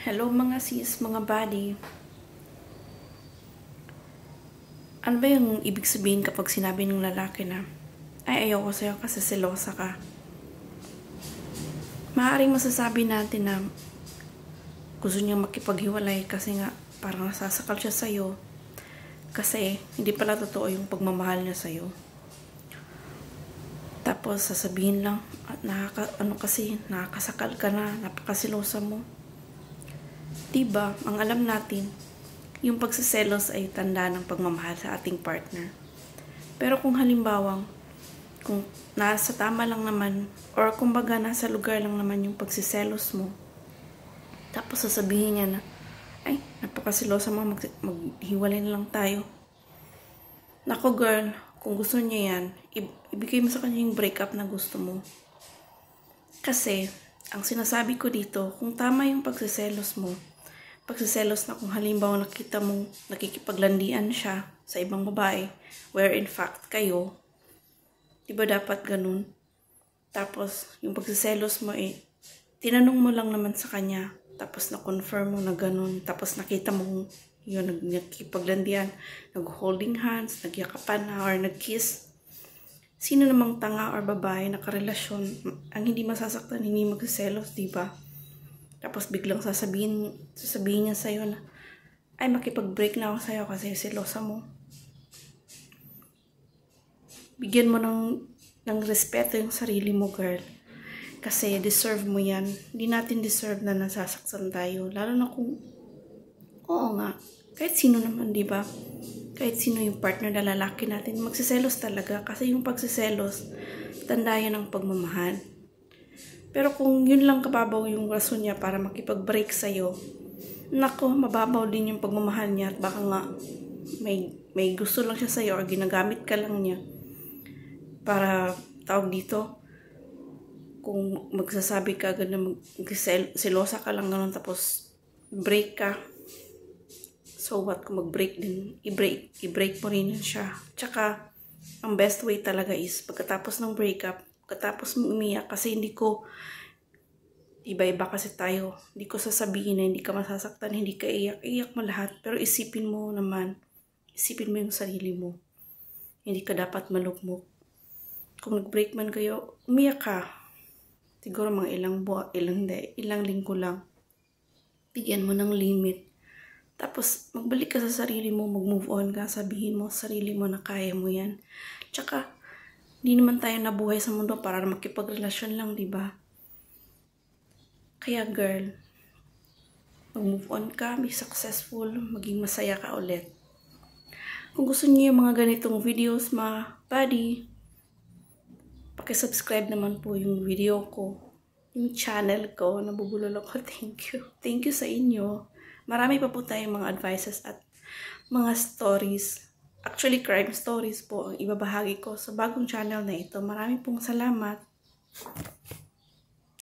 Hello mga sis, mga buddy. Ano ba yung ibig sabihin kapag sinabi ng lalaki na, ay ayoko sa'yo kasi selosa ka? Maaaring masasabi natin na gusto niya makipaghiwalay kasi nga parang nasasakal siya sa'yo. Kasi hindi pala totoo yung pagmamahal niya sa'yo. Tapos sasabihin lang, nakakasakal ka na, napakasilosa mo. Diba, ang alam natin, yung pagsiselos ay tanda ng pagmamahal sa ating partner. Pero kung halimbawang, kung nasa tama lang naman, or kumbaga nasa lugar lang naman yung pagsiselos mo, tapos sasabihin niya na, ay, napakasilosa mo, maghiwalay na lang tayo. Nako girl, kung gusto niya yan, ibigay mo sa kanya yung breakup na gusto mo. Kasi, ang sinasabi ko dito, kung tama yung pagsiselos mo, pagsiselos na kung halimbawa nakita mong nakikipaglandian siya sa ibang babae, where in fact kayo, diba dapat ganun? Tapos, yung pagsiselos mo tinanong mo lang naman sa kanya, tapos na-confirm mo na ganun, tapos nakita mo yun, nagkipaglandian, nag-holding hands, nagyakapan na, or nag-kiss. Sino namang tanga or babae na karelasyon, ang hindi masasaktan, hindi magsiselos, diba? Tapos biglang sasabihin niya sa'yo na, ay makipag-break na ako sa'yo kasi selosa mo. Bigyan mo ng respeto yung sarili mo, girl. Kasi deserve mo yan. Hindi natin deserve na nasasaktan tayo. Lalo na kung, oo nga, kahit sino naman, di ba? Kahit sino yung partner na lalaki natin, magsiselos talaga. Kasi yung pagsiselos, tanda yan ng pagmamahal. Pero kung yun lang kababaw yung rason niya para makipag-break sa'yo, nako, mababaw din yung pagmamahal niya at baka nga may gusto lang siya sa'yo or ginagamit ka lang niya para tawag dito. Kung magsasabi ka gano'n, selosa ka lang gano'n tapos break ka. So what kung mag-break din, i-break mo rin siya. Tsaka, ang best way talaga is pagkatapos ng breakup, pagkatapos mo umiyak, kasi iba-iba kasi tayo. Hindi ko sasabihin na hindi ka masasaktan, hindi ka iyak mo lahat. Pero isipin mo yung sarili mo. Hindi ka dapat malugmok. Kung nag-break man kayo, umiyak ka. Siguro mga ilang linggo lang. Bigyan mo ng limit. Tapos, magbalik ka sa sarili mo, mag-move on ka, sabihin mo sa sarili mo na kaya mo yan. Tsaka, hindi naman tayo nabuhay sa mundo para makipagrelasyon lang, diba? Kaya girl, mag-move on ka, be successful, maging masaya ka ulit. Kung gusto niyo yung mga ganitong videos, mga buddy, pakisubscribe naman po yung video ko, yung channel ko, nabubulol ako. Thank you. Thank you sa inyo. Marami pa po tayong mga advices at mga stories. Actually, crime stories po ang ibabahagi ko sa bagong channel na ito. Marami pong salamat.